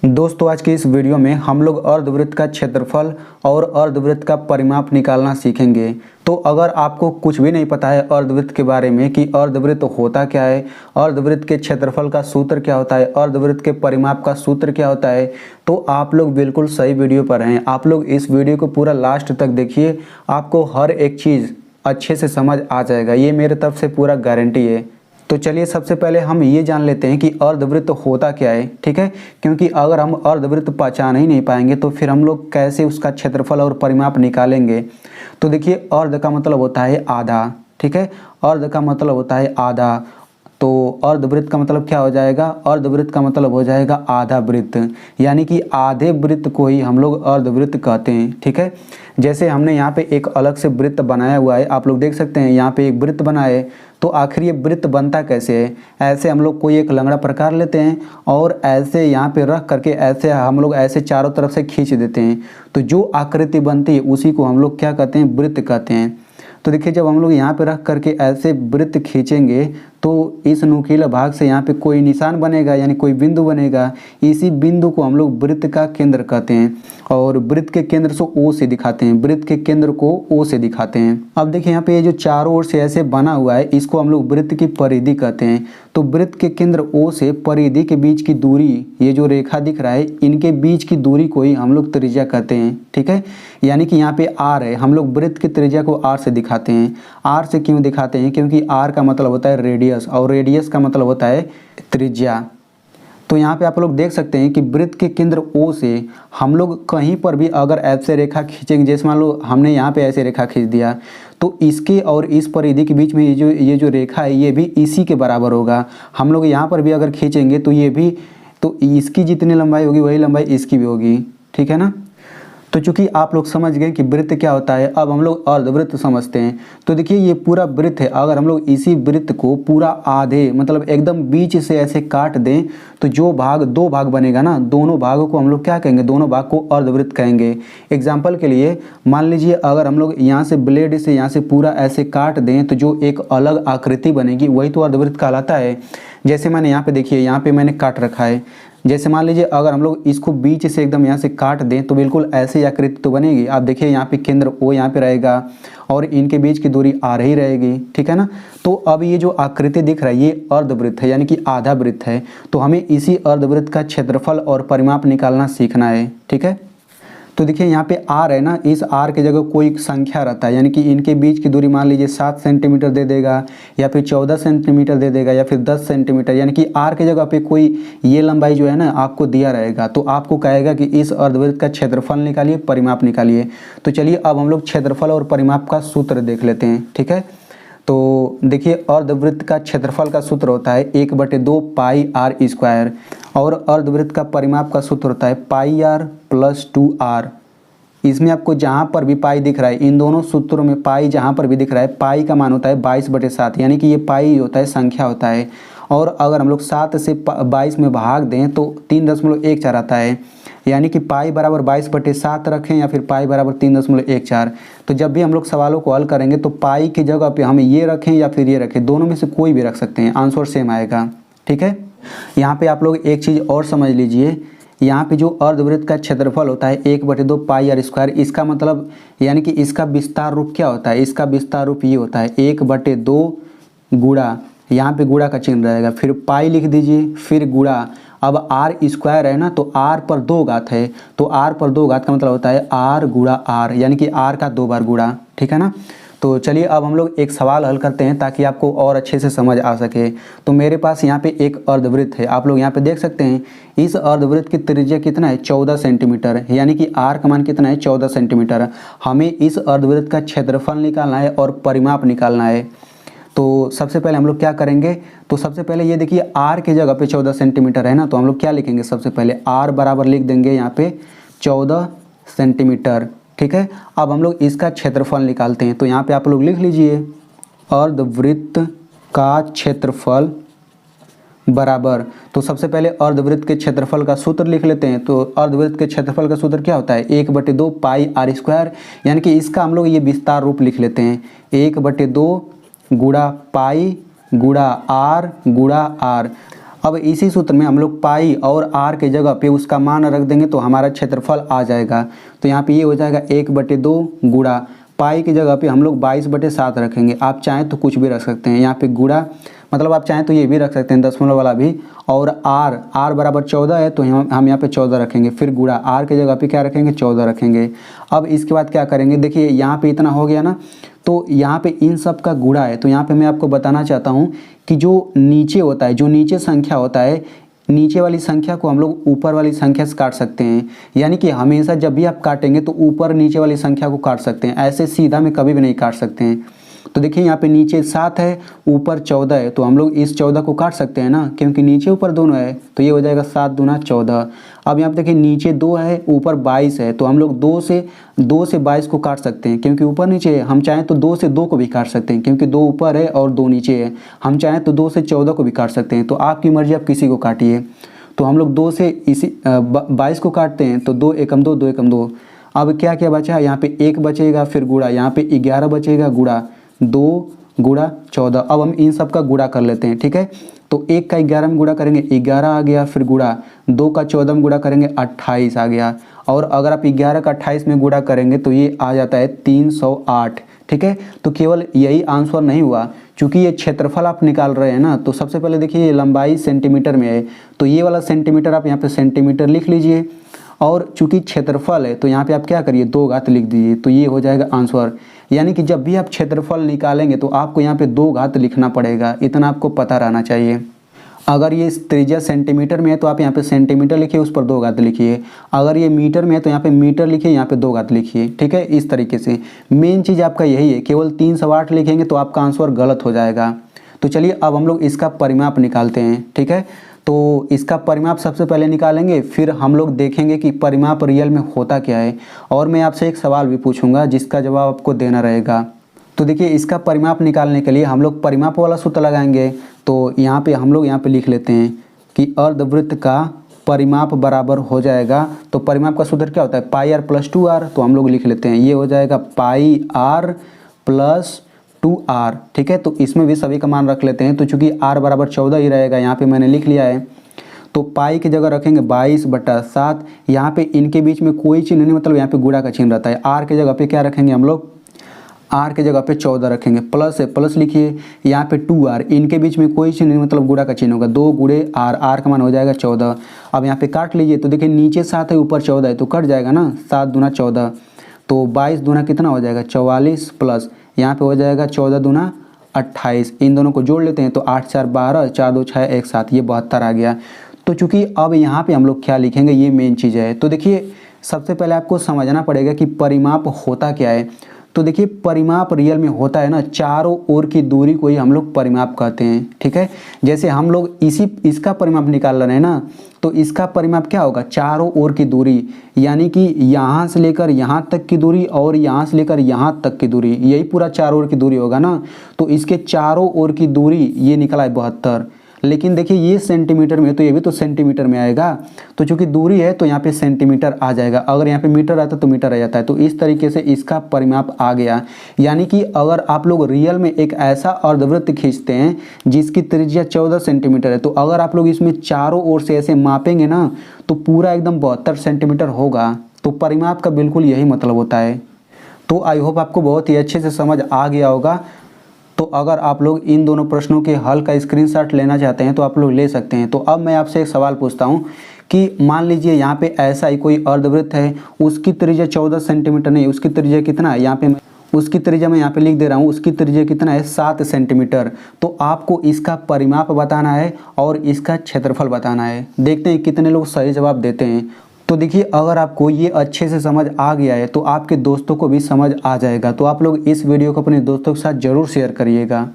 दोस्तों आज की इस वीडियो में हम लोग अर्धवृत्त का क्षेत्रफल और अर्धवृत्त का परिमाप निकालना सीखेंगे। तो अगर आपको कुछ भी नहीं पता है अर्धवृत्त के बारे में कि अर्धवृत्त होता क्या है, अर्धवृत्त के क्षेत्रफल का सूत्र क्या होता है, अर्धवृत्त के परिमाप का सूत्र क्या होता है, तो आप लोग बिल्कुल सही वीडियो पर हैं। आप लोग इस वीडियो को पूरा लास्ट तक देखिए, आपको हर एक चीज़ अच्छे से समझ आ जाएगा, ये मेरे तरफ से पूरा गारंटी है। तो चलिए सबसे पहले हम ये जान लेते हैं कि अर्धवृत्त होता क्या है, ठीक है। क्योंकि अगर हम अर्धवृत्त पहचान ही नहीं पाएंगे तो फिर हम लोग कैसे उसका क्षेत्रफल और परिमाप निकालेंगे। तो देखिए अर्ध का मतलब होता है आधा, ठीक है। अर्ध का मतलब होता है आधा, तो अर्धवृत्त का मतलब क्या हो जाएगा, अर्धवृत्त का मतलब हो जाएगा आधा वृत्त, यानी कि आधे वृत्त को ही हम लोग अर्धवृत्त कहते हैं, ठीक है। जैसे हमने यहाँ पे एक अलग से वृत्त बनाया हुआ है, आप लोग देख सकते हैं यहाँ पे एक वृत्त बना है। तो आखिर ये वृत्त बनता कैसे है, ऐसे हम लोग कोई एक लंगड़ा प्रकार लेते हैं और ऐसे यहाँ पे रख करके ऐसे हम लोग ऐसे चारों तरफ से खींच देते हैं, तो जो आकृति बनती है उसी को हम लोग क्या कहते हैं, वृत्त कहते हैं। तो देखिए जब हम लोग यहाँ पे रख करके ऐसे वृत्त खींचेंगे तो इस नुकीले भाग से यहाँ पे कोई निशान बनेगा, यानी कोई बिंदु बनेगा। इसी बिंदु को हम लोग वृत्त का केंद्र कहते हैं और वृत्त के केंद्र से ओ से दिखाते हैं, वृत्त के केंद्र को ओ से दिखाते हैं। अब देखिए यहाँ पे ये जो चारों ओर से ऐसे बना हुआ है इसको हम लोग वृत्त की परिधि कहते हैं। तो वृत्त के केंद्र ओ से परिधि के बीच की दूरी, ये जो रेखा दिख रहा है इनके बीच की दूरी को ही हम लोग त्रिज्या कहते हैं, ठीक है। यानी कि यहाँ पे आर है, हम लोग वृत्त की त्रिज्या को आर से दिखाते हैं। आर से क्यों दिखाते हैं, क्योंकि आर का मतलब होता है रेडियस और रेडियस का मतलब होता है त्रिज्या। तो यहाँ पे आप लोग देख सकते हैं कि वृत्त के केंद्र ओ से हम लोग कहीं पर भी अगर ऐसे रेखा खींचेंगे, जैसे मान लो हमने यहाँ पे ऐसे रेखा खींच दिया, तो इसके और इस परिधि के बीच में ये जो रेखा है ये भी इसी के बराबर होगा। हम लोग यहाँ पर भी अगर खींचेंगे तो ये भी, तो इसकी जितनी लंबाई होगी वही लंबाई इसकी भी होगी, ठीक है ना। तो चूंकि आप लोग समझ गए कि वृत्त क्या होता है, अब हम लोग अर्धवृत्त समझते हैं। तो देखिए ये पूरा वृत्त है, अगर हम लोग इसी वृत्त को पूरा आधे मतलब एकदम बीच से ऐसे काट दें तो जो भाग, दो भाग बनेगा ना, दोनों भागों को हम लोग क्या कहेंगे, दोनों भाग को अर्धवृत्त कहेंगे। एग्जाम्पल के लिए मान लीजिए अगर हम लोग यहाँ से ब्लेड से यहाँ से पूरा ऐसे काट दें तो जो एक अलग आकृति बनेगी वही तो अर्धवृत्त कहलाता है। जैसे मैंने यहाँ पे देखिए, यहाँ पे मैंने काट रखा है, जैसे मान लीजिए अगर हम लोग इसको बीच से एकदम यहाँ से काट दें तो बिल्कुल ऐसी आकृति तो बनेगी। आप देखिए यहाँ पे केंद्र ओ यहाँ पे रहेगा और इनके बीच की दूरी आर ही रहेगी, ठीक है ना। तो अब ये जो आकृति दिख रहा है ये अर्धवृत्त है, यानी कि आधा वृत्त है। तो हमें इसी अर्धवृत्त का क्षेत्रफल और परिमाप निकालना सीखना है, ठीक है। तो देखिए यहाँ पे आर है ना, इस आर की जगह कोई संख्या रहता है, यानी कि इनके बीच की दूरी मान लीजिए 7 सेंटीमीटर दे देगा या फिर 14 सेंटीमीटर दे देगा या फिर 10 सेंटीमीटर, यानी कि आर की जगह पे कोई ये लंबाई जो है ना आपको दिया रहेगा। तो आपको कहेगा कि इस अर्धवृत्त का क्षेत्रफल निकालिए, परिमाप निकालिए। तो चलिए अब हम लोग क्षेत्रफल और परिमाप का सूत्र देख लेते हैं, ठीक है। तो देखिए अर्धवृत्त का क्षेत्रफल का सूत्र होता है 1/2 पाई आर स्क्वायर और अर्धवृत्त का परिमाप का सूत्र होता है पाई आर प्लस 2r। इसमें आपको जहाँ पर भी पाई दिख रहा है, इन दोनों सूत्रों में पाई जहाँ पर भी दिख रहा है, पाई का मान होता है 22/7, यानी कि ये पाई होता है संख्या होता है। और अगर हम लोग 7 से 22 में भाग दें तो 3.14 आता है, यानी कि पाई बराबर 22/7 रखें या फिर पाई बराबर 3.14। तो जब भी हम लोग सवालों को हल करेंगे तो पाई की जगह पे हमें ये रखें या फिर ये रखें, दोनों में से कोई भी रख सकते हैं, आंसर सेम आएगा, ठीक है। यहाँ पे आप लोग एक चीज़ और समझ लीजिए, यहाँ पे जो अर्धवृत्त का क्षेत्रफल होता है 1/2 पाई आर स्क्वायर, इसका मतलब यानी कि इसका विस्तार रूप क्या होता है, इसका विस्तार रूप ये होता है 1/2 गुणा, यहाँ पे गुणा का चिन्ह रहेगा, फिर पाई लिख दीजिए, फिर गुणा। अब आर स्क्वायर है ना, तो आर पर 2 घात है, तो आर पर 2 घात का मतलब होता है आर गुणा आर, यानी कि आर का 2 बार गुणा, ठीक है ना। तो चलिए अब हम लोग एक सवाल हल करते हैं ताकि आपको और अच्छे से समझ आ सके। तो मेरे पास यहाँ पे एक अर्धवृत्त है, आप लोग यहाँ पे देख सकते हैं। इस अर्धवृत्त की त्रिज्या कितना है, 14 सेंटीमीटर, यानी कि आर का मान कितना है, 14 सेंटीमीटर। हमें इस अर्धवृत्त का क्षेत्रफल निकालना है और परिमाप निकालना है। तो सबसे पहले हम लोग क्या करेंगे, तो सबसे पहले ये देखिए आर की जगह पे 14 सेंटीमीटर है ना, तो हम लोग क्या लिखेंगे, सबसे पहले आर बराबर लिख देंगे यहाँ पे 14 सेंटीमीटर, ठीक है। अब हम लोग इसका क्षेत्रफल निकालते हैं, तो यहाँ पे आप लोग लिख लीजिए अर्धवृत्त का क्षेत्रफल बराबर, तो सबसे पहले अर्धवृत्त के क्षेत्रफल का सूत्र लिख लेते हैं। तो अर्धवृत्त के क्षेत्रफल का सूत्र क्या होता है, 1/2 पाई आर स्क्वायर, यानी कि इसका हम लोग ये विस्तार रूप लिख लेते हैं 1/2 गुणा पाई गुणा आर गुणा आर। अब इसी सूत्र में हम लोग पाई और आर के जगह पे उसका मान रख देंगे तो हमारा क्षेत्रफल आ जाएगा। तो यहाँ पे ये हो जाएगा 1/2 गुणा पाई की जगह पे हम लोग 22/7 रखेंगे। आप चाहें तो कुछ भी रख सकते हैं, यहाँ पे गुणा मतलब आप चाहें तो ये भी रख सकते हैं दशमलव वाला भी। और आर बराबर 14 है तो हम यहाँ पे 14 रखेंगे, फिर गुणा आर की जगह पे क्या रखेंगे 14 रखेंगे। अब इसके बाद क्या करेंगे, देखिए यहाँ पे इतना हो गया ना, तो यहाँ पे इन सब का गुणा है। तो यहाँ पे मैं आपको बताना चाहता हूँ कि जो नीचे होता है, जो नीचे संख्या होता है, नीचे वाली संख्या को हम लोग ऊपर वाली संख्या से काट सकते हैं। यानी कि हमेशा जब भी आप काटेंगे तो ऊपर नीचे वाली संख्या को काट सकते हैं, ऐसे सीधा में कभी भी नहीं काट सकते हैं। तो देखिए यहाँ पे नीचे 7 है, ऊपर 14 है, तो हम लोग इस 14 को काट सकते हैं ना, क्योंकि नीचे ऊपर दोनों है। तो ये हो जाएगा 7 दूना 14। अब यहाँ पे देखिए नीचे 2 है, ऊपर 22 है, तो हम लोग 2 से 22 को काट सकते हैं, क्योंकि ऊपर नीचे है। हम चाहें तो 2 से 2 को भी काट सकते हैं, क्योंकि 2 ऊपर है और 2 नीचे है। हम चाहें तो 2 से 14 को भी काट सकते हैं, तो आपकी मर्जी, आप किसी को काटिए। तो हम लोग 2 से 22 को काटते हैं, तो 2 एकम 2, 2 एकम 2। अब क्या क्या बचा, यहाँ पे 1 बचेगा, फिर गुणा, यहाँ पे 11 बचेगा, गुणा 2 गुणा 14। अब हम इन सब का गुणा कर लेते हैं, ठीक है। तो 1 का 11 में गुणा करेंगे 11 आ गया, फिर गुणा 2 का 14 में गुणा करेंगे 28 आ गया। और अगर आप 11 का 28 में गुणा करेंगे तो ये आ जाता है 308, ठीक है। तो केवल यही आंसर नहीं हुआ, चूंकि ये क्षेत्रफल आप निकाल रहे हैं ना, तो सबसे पहले देखिए ये लंबाई सेंटीमीटर में है, तो ये वाला सेंटीमीटर आप यहाँ पे सेंटीमीटर लिख लीजिए। और चूंकि क्षेत्रफल है तो यहाँ पे आप क्या करिए 2 घात लिख दीजिए, तो ये हो जाएगा आंसर। यानी कि जब भी आप क्षेत्रफल निकालेंगे तो आपको यहाँ पे 2 घात लिखना पड़ेगा, इतना आपको पता रहना चाहिए। अगर ये त्रिज्या सेंटीमीटर में है तो आप यहाँ पे सेंटीमीटर लिखिए, उस पर 2 घात लिखिए। अगर ये मीटर में है तो यहाँ पे मीटर लिखिए, यहाँ पे 2 घात लिखिए, ठीक है। इस तरीके से मेन चीज़ आपका यही है, केवल 308 लिखेंगे तो आपका आंसर गलत हो जाएगा। तो चलिए अब हम लोग इसका परिमाप निकालते हैं, ठीक है। तो इसका परिमाप सबसे पहले निकालेंगे, फिर हम लोग देखेंगे कि परिमाप रियल में होता क्या है। और मैं आपसे एक सवाल भी पूछूंगा जिसका जवाब आपको देना रहेगा। तो देखिए इसका परिमाप निकालने के लिए हम लोग परिमाप वाला सूत्र लगाएंगे। तो यहाँ पे हम लोग यहाँ पे लिख लेते हैं कि अर्धवृत्त का परिमाप बराबर हो जाएगा। तो परिमाप का सूत्र क्या होता है, पाई आर प्लस 2r। तो हम लोग लिख लेते हैं, ये हो जाएगा पाई आर प्लस 2r, ठीक है। तो इसमें भी सभी का मान रख लेते हैं। तो चूंकि r बराबर 14 ही रहेगा, यहाँ पे मैंने लिख लिया है। तो पाई की जगह रखेंगे 22/7। यहाँ पे इनके बीच में कोई चिन्ह नहीं, मतलब यहाँ पे गुणा का चिन्ह रहता है। r की जगह पे क्या रखेंगे हम लोग, r के जगह पे 14 रखेंगे, प्लस है प्लस लिखिए। यहाँ पे 2r, इनके बीच में कोई चिन्ह नहीं, मतलब गुणा का चिन्ह होगा, 2 गुणे r का मान हो जाएगा 14। अब यहाँ पे काट लीजिए, तो देखिए नीचे 7 है, ऊपर 14 है, तो कट जाएगा ना, 7 दूना 14। तो 22 दूना कितना हो जाएगा 44, प्लस यहाँ पे हो जाएगा 14 दूना 28। इन दोनों को जोड़ लेते हैं तो 8 4 12, 4 2 6 1 7, ये 72 आ गया। तो चूंकि अब यहाँ पे हम लोग क्या लिखेंगे, ये मेन चीज़ है। तो देखिए सबसे पहले आपको समझना पड़ेगा कि परिमाप होता क्या है। तो देखिए परिमाप रियल में होता है ना, चारों ओर की दूरी को ही हम लोग परिमाप कहते हैं, ठीक है। जैसे हम लोग इसका परिमाप निकाल रहे हैं ना, तो इसका परिमाप क्या होगा, चारों ओर की दूरी, यानी कि यहाँ से लेकर यहाँ तक की दूरी और यहाँ से लेकर यहाँ तक की दूरी, यही पूरा चारों ओर की दूरी होगा ना। तो इसके चारों ओर की दूरी ये निकला है 72। लेकिन देखिए ये सेंटीमीटर में, तो ये भी तो सेंटीमीटर में आएगा। तो चूंकि दूरी है तो यहाँ पे सेंटीमीटर आ जाएगा, अगर यहाँ पे मीटर आता तो मीटर आ जाता है। तो इस तरीके से इसका परिमाप आ गया। यानी कि अगर आप लोग रियल में एक ऐसा अर्धवृत्त खींचते हैं जिसकी त्रिज्या 14 सेंटीमीटर है, तो अगर आप लोग इसमें चारों ओर से ऐसे मापेंगे ना, तो पूरा एकदम 72 सेंटीमीटर होगा। तो परिमाप का बिल्कुल यही मतलब होता है। तो आई होप आपको बहुत ही अच्छे से समझ आ गया होगा। तो अगर आप लोग इन दोनों प्रश्नों के हल का स्क्रीनशॉट लेना चाहते हैं तो आप लोग ले सकते हैं। तो अब मैं आपसे एक सवाल पूछता हूं कि मान लीजिए यहाँ पे ऐसा ही कोई अर्धवृत्त है, उसकी त्रिज्या 14 सेंटीमीटर नहीं, उसकी त्रिज्या कितना है, यहाँ पे उसकी त्रिज्या मैं यहाँ पे लिख दे रहा हूँ, उसकी त्रिज्या कितना है 7 सेंटीमीटर। तो आपको इसका परिमाप बताना है और इसका क्षेत्रफल बताना है। देखते हैं कितने लोग सही जवाब देते हैं। तो देखिए अगर आपको ये अच्छे से समझ आ गया है तो आपके दोस्तों को भी समझ आ जाएगा। तो आप लोग इस वीडियो को अपने दोस्तों के साथ ज़रूर शेयर करिएगा।